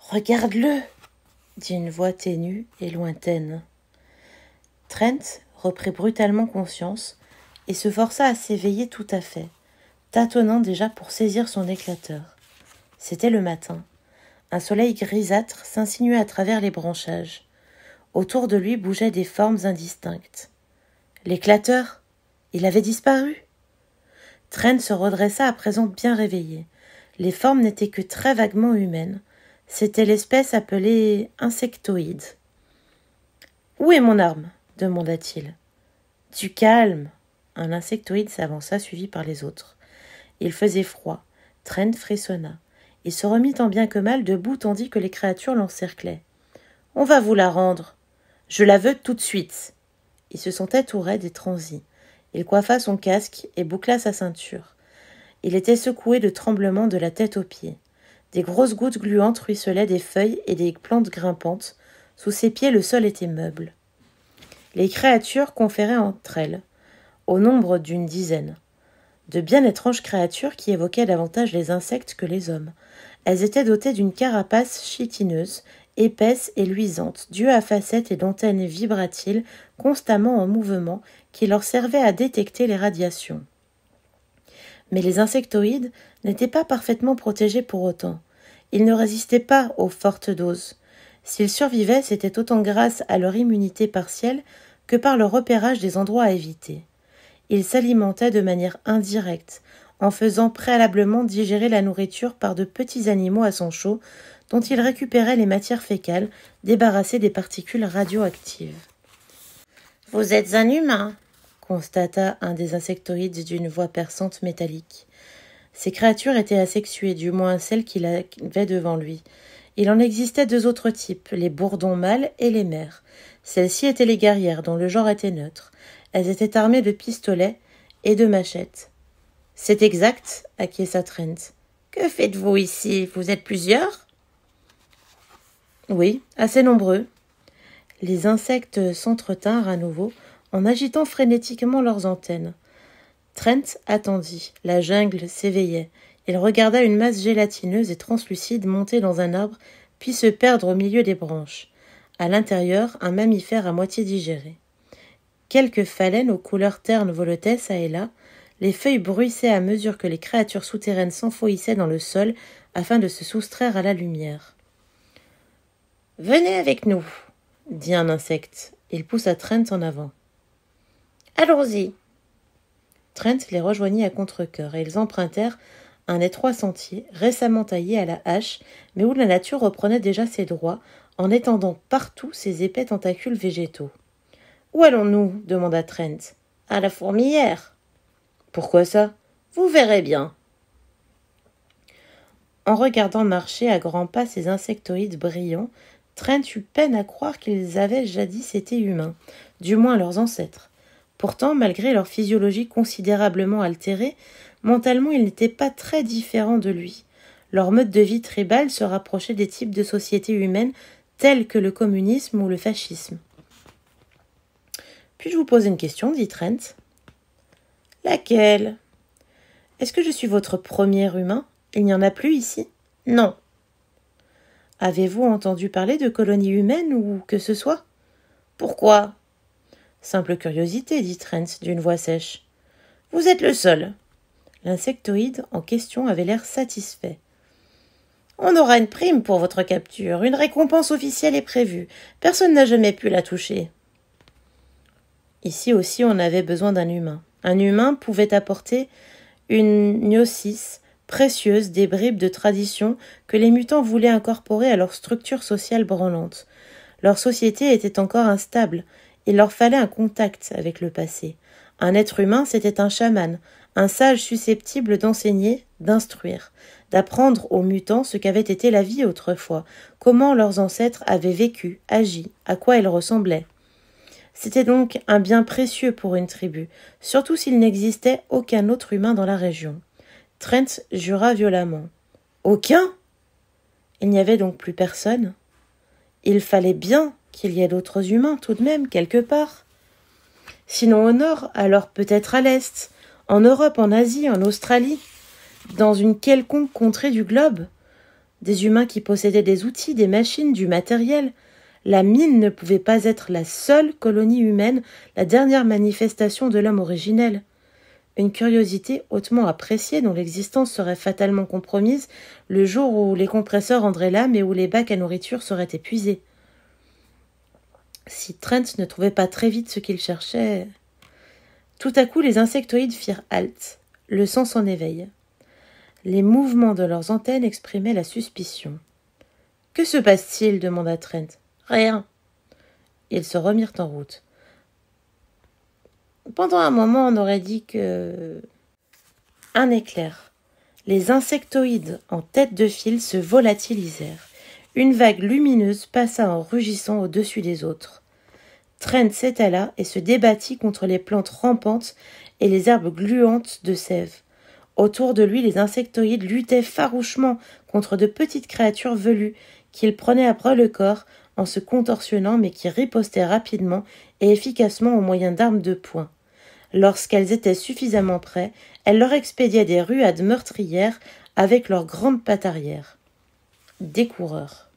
« Regarde-le » dit une voix ténue et lointaine. Trent reprit brutalement conscience et se força à s'éveiller tout à fait, tâtonnant déjà pour saisir son éclateur. C'était le matin. Un soleil grisâtre s'insinuait à travers les branchages. Autour de lui bougeaient des formes indistinctes. L'éclateur, il avait disparu. Trent se redressa à présent bien réveillé. Les formes n'étaient que très vaguement humaines. C'était l'espèce appelée insectoïde. « Où est mon arme ?» demanda-t-il. « Du calme !» Un insectoïde s'avança, suivi par les autres. Il faisait froid. Trent frissonna. Il se remit tant bien que mal debout tandis que les créatures l'encerclaient. « On va vous la rendre. Je la veux tout de suite. » Il se sentait tout raide et transi. Il coiffa son casque et boucla sa ceinture. Il était secoué de tremblements de la tête aux pieds. Des grosses gouttes gluantes ruisselaient des feuilles et des plantes grimpantes. Sous ses pieds, le sol était meuble. Les créatures conféraient entre elles, au nombre d'une dizaine. De bien étranges créatures qui évoquaient davantage les insectes que les hommes. Elles étaient dotées d'une carapace chitineuse, épaisse et luisante, due à facettes et d'antennes vibratiles constamment en mouvement qui leur servaient à détecter les radiations. Mais les insectoïdes n'étaient pas parfaitement protégés pour autant. Ils ne résistaient pas aux fortes doses. S'ils survivaient, c'était autant grâce à leur immunité partielle que par le repérage des endroits à éviter. Ils s'alimentaient de manière indirecte, en faisant préalablement digérer la nourriture par de petits animaux à sang chaud, dont ils récupéraient les matières fécales, débarrassées des particules radioactives. « Vous êtes un humain », constata un des insectoïdes d'une voix perçante métallique. Ces créatures étaient asexuées, du moins celles qu'il avait devant lui. Il en existait deux autres types, les bourdons mâles et les mères. Celles-ci étaient les guerrières, dont le genre était neutre. Elles étaient armées de pistolets et de machettes. « C'est exact, » acquiesça Trent. « Que faites-vous ici? Vous êtes plusieurs ?»« Oui, assez nombreux. » Les insectes s'entretinrent à nouveau, en agitant frénétiquement leurs antennes. Trent attendit. La jungle s'éveillait. Il regarda une masse gélatineuse et translucide monter dans un arbre, puis se perdre au milieu des branches. À l'intérieur, un mammifère à moitié digéré. Quelques phalènes aux couleurs ternes voletaient çà et là. Les feuilles bruissaient à mesure que les créatures souterraines s'enfoïssaient dans le sol afin de se soustraire à la lumière. « Venez avec nous !» dit un insecte. Il poussa Trent en avant. « Allons-y !» Trent les rejoignit à contre-cœur et ils empruntèrent un étroit sentier, récemment taillé à la hache, mais où la nature reprenait déjà ses droits, en étendant partout ses épais tentacules végétaux. « Où allons-nous » demanda Trent. « À la fourmilière. »« Pourquoi ça ? Vous verrez bien. » En regardant marcher à grands pas ces insectoïdes brillants, Trent eut peine à croire qu'ils avaient jadis été humains, du moins leurs ancêtres. Pourtant, malgré leur physiologie considérablement altérée, mentalement ils n'étaient pas très différents de lui. Leur mode de vie tribal se rapprochait des types de sociétés humaines tels que le communisme ou le fascisme. « Puis-je vous poser une question » dit Trent. « Laquelle ? Est-ce que je suis votre premier humain ? Il n'y en a plus ici ? Non. Avez-vous entendu parler de colonies humaines ou que ce soit ? Pourquoi ? Simple curiosité, dit Trent d'une voix sèche. Vous êtes le seul. L'insectoïde en question avait l'air satisfait. On aura une prime pour votre capture. Une récompense officielle est prévue. Personne n'a jamais pu la toucher. Ici aussi, on avait besoin d'un humain. Un humain pouvait apporter une gnosis précieuse des bribes de tradition que les mutants voulaient incorporer à leur structure sociale branlante. Leur société était encore instable. Il leur fallait un contact avec le passé. Un être humain, c'était un chaman, un sage susceptible d'enseigner, d'instruire, d'apprendre aux mutants ce qu'avait été la vie autrefois, comment leurs ancêtres avaient vécu, agi, à quoi ils ressemblaient. C'était donc un bien précieux pour une tribu, surtout s'il n'existait aucun autre humain dans la région. Trent jura violemment. « Aucun ?» Il n'y avait donc plus personne. Il fallait bien qu'il y ait d'autres humains tout de même, quelque part. Sinon au nord, alors peut-être à l'est, en Europe, en Asie, en Australie, dans une quelconque contrée du globe. des humains qui possédaient des outils, des machines, du matériel. La mine ne pouvait pas être la seule colonie humaine, la dernière manifestation de l'homme originel. Une curiosité hautement appréciée dont l'existence serait fatalement compromise le jour où les compresseurs rendraient l'âme et où les bacs à nourriture seraient épuisés. Si Trent ne trouvait pas très vite ce qu'il cherchait... Tout à coup, les insectoïdes firent halte. Le sang s'en éveille. Les mouvements de leurs antennes exprimaient la suspicion. « Que se passe-t-il » demanda Trent. « Rien. » Ils se remirent en route. Pendant un moment, on aurait dit que... Un éclair. Les insectoïdes en tête de file se volatilisèrent. Une vague lumineuse passa en rugissant au-dessus des autres. Trent s'étala et se débattit contre les plantes rampantes et les herbes gluantes de sève. Autour de lui, les insectoïdes luttaient farouchement contre de petites créatures velues qu'ils prenaient à bras le corps en se contorsionnant mais qui ripostaient rapidement et efficacement au moyen d'armes de poing. Lorsqu'elles étaient suffisamment près, elles leur expédiaient des ruades meurtrières avec leurs grandes pattes arrière. Des coureurs.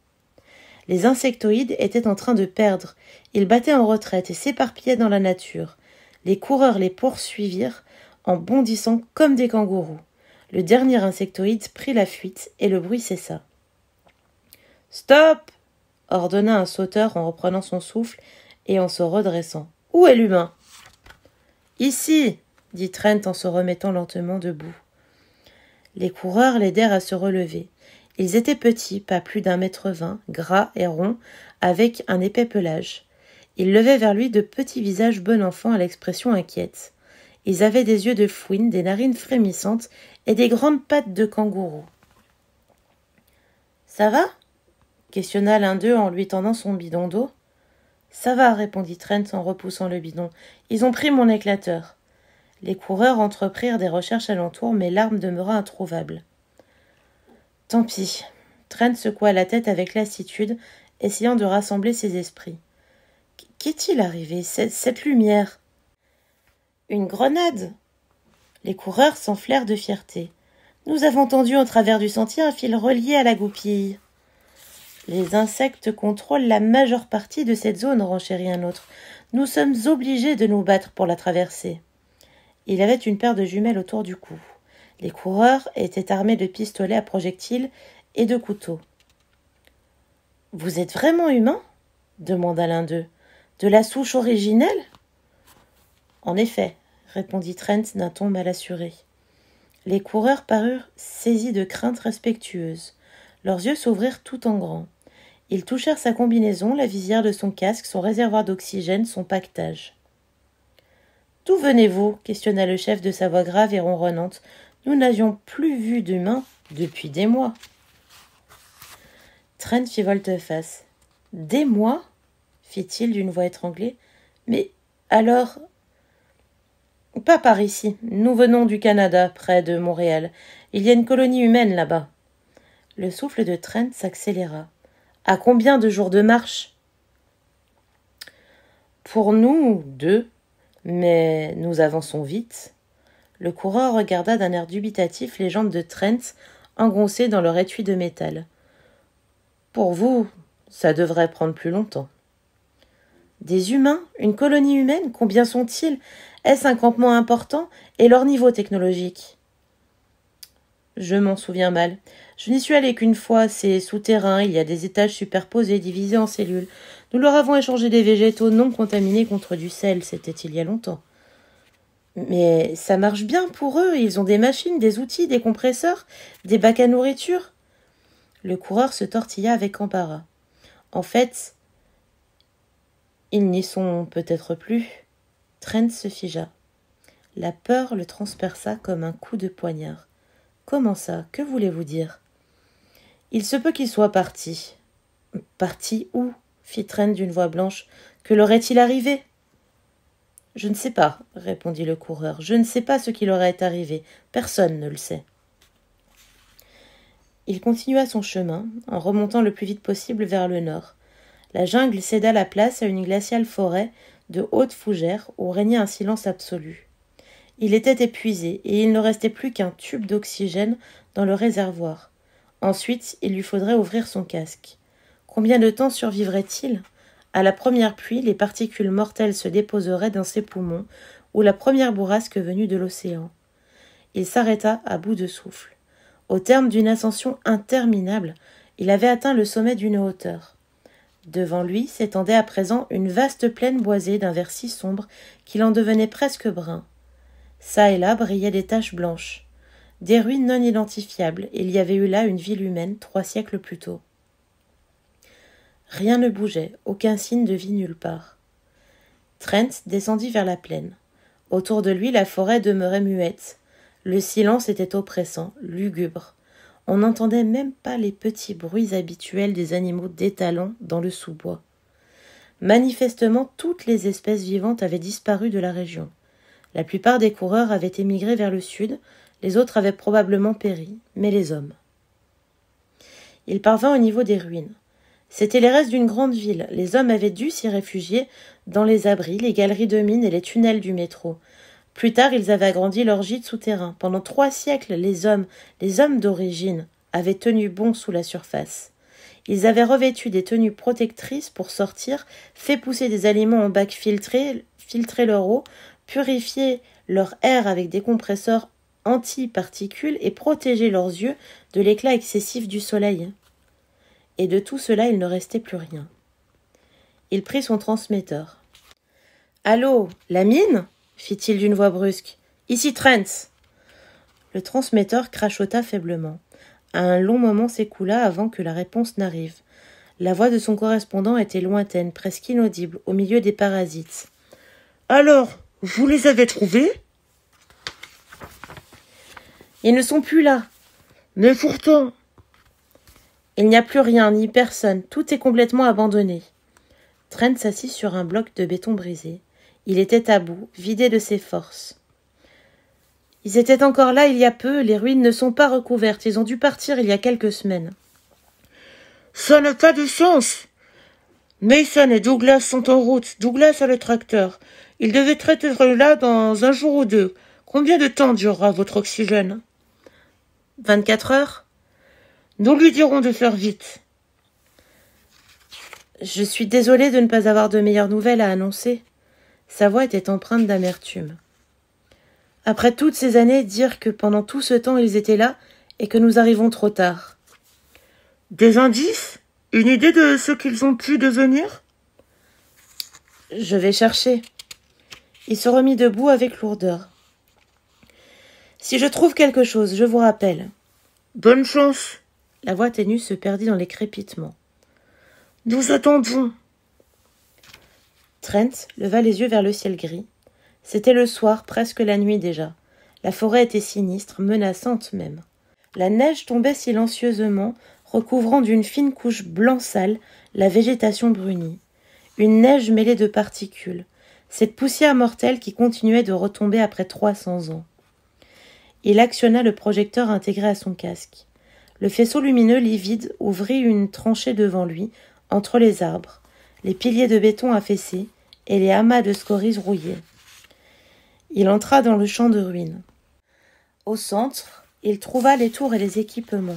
Les insectoïdes étaient en train de perdre. Ils battaient en retraite et s'éparpillaient dans la nature. Les coureurs les poursuivirent en bondissant comme des kangourous. Le dernier insectoïde prit la fuite et le bruit cessa. « Stop !» ordonna un sauteur en reprenant son souffle et en se redressant. « Où est l'humain ?»« Ici !» dit Trent en se remettant lentement debout. Les coureurs l'aidèrent à se relever. Ils étaient petits, pas plus d'1,20 m, gras et ronds, avec un épais pelage. Ils levaient vers lui de petits visages bon enfant à l'expression inquiète. Ils avaient des yeux de fouine, des narines frémissantes et des grandes pattes de kangourou. « Ça va ?» questionna l'un d'eux en lui tendant son bidon d'eau. « Ça va » répondit Trent en repoussant le bidon. « Ils ont pris mon éclateur. » Les coureurs entreprirent des recherches alentour, mais l'arme demeura introuvable. Tant pis. Trent secoua la tête avec lassitude, essayant de rassembler ses esprits. Qu'est-il arrivé, cette lumière ? Une grenade. Les coureurs s'enflèrent de fierté. Nous avons tendu au travers du sentier un fil relié à la goupille. Les insectes contrôlent la majeure partie de cette zone, renchérit un autre. Nous sommes obligés de nous battre pour la traverser. Il avait une paire de jumelles autour du cou. Les coureurs étaient armés de pistolets à projectiles et de couteaux. « Vous êtes vraiment humain ?» demanda l'un d'eux. « De la souche originelle ?» « En effet, » répondit Trent d'un ton mal assuré. Les coureurs parurent saisis de craintes respectueuses. Leurs yeux s'ouvrirent tout en grand. Ils touchèrent sa combinaison, la visière de son casque, son réservoir d'oxygène, son paquetage. « D'où venez-vous » questionna le chef de sa voix grave et ronronnante. « Nous n'avions plus vu d'humains depuis des mois. » Trent fit volte-face. « Des mois ?» fit-il d'une voix étranglée. « Mais alors... » « Pas par ici. Nous venons du Canada, près de Montréal. Il y a une colonie humaine là-bas. » Le souffle de Trent s'accéléra. « À combien de jours de marche ?»« Pour nous, 2. Mais nous avançons vite. » Le coureur regarda d'un air dubitatif les jambes de Trent engoncées dans leur étui de métal. « Pour vous, ça devrait prendre plus longtemps. » Des humains ? Une colonie humaine ? Combien sont-ils ? Est-ce un campement important ? Et leur niveau technologique ? Je m'en souviens mal. Je n'y suis allé qu'une fois, c'est souterrain, il y a des étages superposés, divisés en cellules. Nous leur avons échangé des végétaux non contaminés contre du sel, c'était il y a longtemps. Mais ça marche bien pour eux, ils ont des machines, des outils, des compresseurs, des bacs à nourriture. Le coureur se tortilla avec embarras. En fait, ils n'y sont peut-être plus. Trent se figea. La peur le transperça comme un coup de poignard. Comment ça ? Que voulez-vous dire ? Il se peut qu'ils soient partis. Partis où ? Fit Trent d'une voix blanche. Que leur est-il arrivé ? Je ne sais pas, répondit le coureur. Je ne sais pas ce qui leur est arrivé. Personne ne le sait. Il continua son chemin, en remontant le plus vite possible vers le nord. La jungle céda la place à une glaciale forêt de hautes fougères où régnait un silence absolu. Il était épuisé et il ne restait plus qu'un tube d'oxygène dans le réservoir. Ensuite, il lui faudrait ouvrir son casque. Combien de temps survivrait-il ? À la première pluie, les particules mortelles se déposeraient dans ses poumons, ou la première bourrasque venue de l'océan. Il s'arrêta à bout de souffle. Au terme d'une ascension interminable, il avait atteint le sommet d'une hauteur. Devant lui s'étendait à présent une vaste plaine boisée d'un vert si sombre qu'il en devenait presque brun. Çà et là brillaient des taches blanches. Des ruines non identifiables, il y avait eu là une ville humaine 3 siècles plus tôt. Rien ne bougeait, aucun signe de vie nulle part. Trent descendit vers la plaine. Autour de lui, la forêt demeurait muette. Le silence était oppressant, lugubre. On n'entendait même pas les petits bruits habituels des animaux d'étalons dans le sous-bois. Manifestement, toutes les espèces vivantes avaient disparu de la région. La plupart des coureurs avaient émigré vers le sud, les autres avaient probablement péri, mais les hommes. Il parvint au niveau des ruines. C'étaient les restes d'une grande ville. Les hommes avaient dû s'y réfugier dans les abris, les galeries de mines et les tunnels du métro. Plus tard, ils avaient agrandi leur gîte souterrain. Pendant 3 siècles, les hommes d'origine, avaient tenu bon sous la surface. Ils avaient revêtu des tenues protectrices pour sortir, fait pousser des aliments en bac filtré leur eau, purifié leur air avec des compresseurs anti-particules et protégé leurs yeux de l'éclat excessif du soleil. Et de tout cela, il ne restait plus rien. Il prit son transmetteur. « Allô, la mine ?» fit-il d'une voix brusque. « Ici Trent !» Le transmetteur crachota faiblement. Un long moment s'écoula avant que la réponse n'arrive. La voix de son correspondant était lointaine, presque inaudible, au milieu des parasites. « Alors, vous les avez trouvés ?»« Ils ne sont plus là. »« Mais pourtant... » « Il n'y a plus rien, ni personne. Tout est complètement abandonné. » Trent s'assit sur un bloc de béton brisé. Il était à bout, vidé de ses forces. « Ils étaient encore là il y a peu. Les ruines ne sont pas recouvertes. Ils ont dû partir il y a quelques semaines. »« Ça n'a pas de sens. Mason et Douglas sont en route. Douglas a le tracteur. Ils devaient être là dans 1 jour ou 2. Combien de temps durera votre oxygène ? 24 heures ? Nous lui dirons de faire vite. Je suis désolée de ne pas avoir de meilleures nouvelles à annoncer. Sa voix était empreinte d'amertume. Après toutes ces années, dire que pendant tout ce temps ils étaient là et que nous arrivons trop tard. Des indices ? Une idée de ce qu'ils ont pu devenir ? Je vais chercher. Il se remit debout avec lourdeur. Si je trouve quelque chose, je vous rappelle. Bonne chance. La voix ténue se perdit dans les crépitements. « Nous attendons !» Trent leva les yeux vers le ciel gris. C'était le soir, presque la nuit déjà. La forêt était sinistre, menaçante même. La neige tombait silencieusement, recouvrant d'une fine couche blanc sale la végétation brunie. Une neige mêlée de particules. Cette poussière mortelle qui continuait de retomber après 300 ans. Il actionna le projecteur intégré à son casque. Le faisceau lumineux livide ouvrit une tranchée devant lui, entre les arbres, les piliers de béton affaissés et les amas de scories rouillés. Il entra dans le champ de ruines. Au centre, il trouva les tours et les équipements.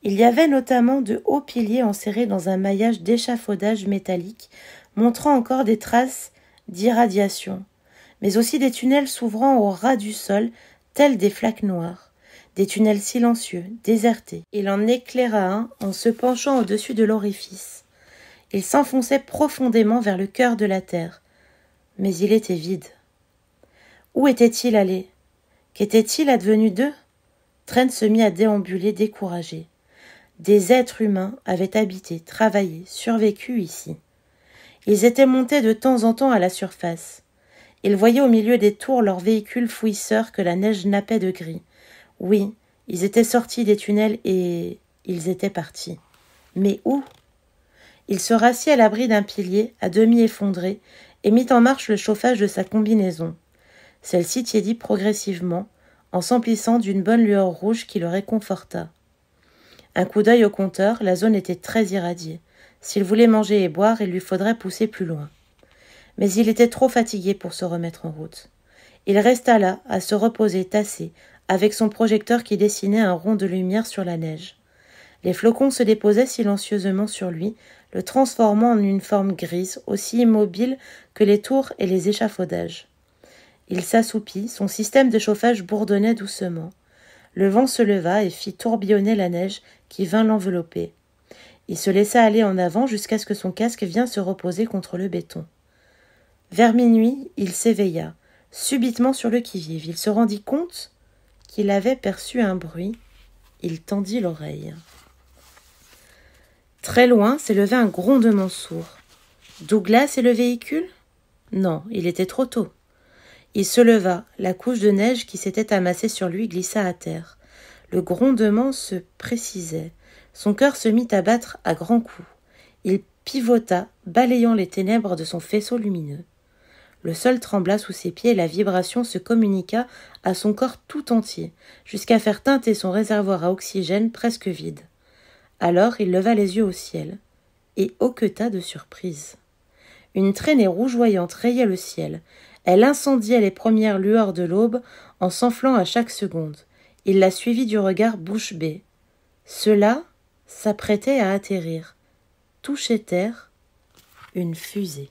Il y avait notamment de hauts piliers enserrés dans un maillage d'échafaudage métallique, montrant encore des traces d'irradiation, mais aussi des tunnels s'ouvrant au ras du sol, tels des flaques noires. Des tunnels silencieux, désertés. Il en éclaira un en se penchant au-dessus de l'orifice. Il s'enfonçait profondément vers le cœur de la terre. Mais il était vide. Où était-il allé ? Qu'était-il advenu d'eux ? Trent se mit à déambuler découragé. Des êtres humains avaient habité, travaillé, survécu ici. Ils étaient montés de temps en temps à la surface. Il voyait au milieu des tours leurs véhicules fouisseurs que la neige nappait de gris. Oui, ils étaient sortis des tunnels et ils étaient partis. Mais où ? Il se rassit à l'abri d'un pilier, à demi effondré, et mit en marche le chauffage de sa combinaison. Celle-ci tiédit progressivement, en s'emplissant d'une bonne lueur rouge qui le réconforta. Un coup d'œil au compteur, la zone était très irradiée. S'il voulait manger et boire, il lui faudrait pousser plus loin. Mais il était trop fatigué pour se remettre en route. Il resta là, à se reposer tassé, avec son projecteur qui dessinait un rond de lumière sur la neige. Les flocons se déposaient silencieusement sur lui, le transformant en une forme grise, aussi immobile que les tours et les échafaudages. Il s'assoupit, son système de chauffage bourdonnait doucement. Le vent se leva et fit tourbillonner la neige qui vint l'envelopper. Il se laissa aller en avant jusqu'à ce que son casque vînt se reposer contre le béton. Vers minuit, il s'éveilla, subitement sur le qui-vive. Il se rendit compte qu'il avait perçu un bruit. Il tendit l'oreille. Très loin s'élevait un grondement sourd. Douglas et le véhicule ? Non, il était trop tôt. Il se leva, la couche de neige qui s'était amassée sur lui glissa à terre. Le grondement se précisait. Son cœur se mit à battre à grands coups. Il pivota, balayant les ténèbres de son faisceau lumineux. Le sol trembla sous ses pieds et la vibration se communiqua à son corps tout entier, jusqu'à faire teinter son réservoir à oxygène presque vide. Alors il leva les yeux au ciel, et hoqueta de surprise. Une traînée rougeoyante rayait le ciel. Elle incendiait les premières lueurs de l'aube en s'enflant à chaque seconde. Il la suivit du regard bouche bée. Cela s'apprêtait à atterrir. Touchait terre une fusée.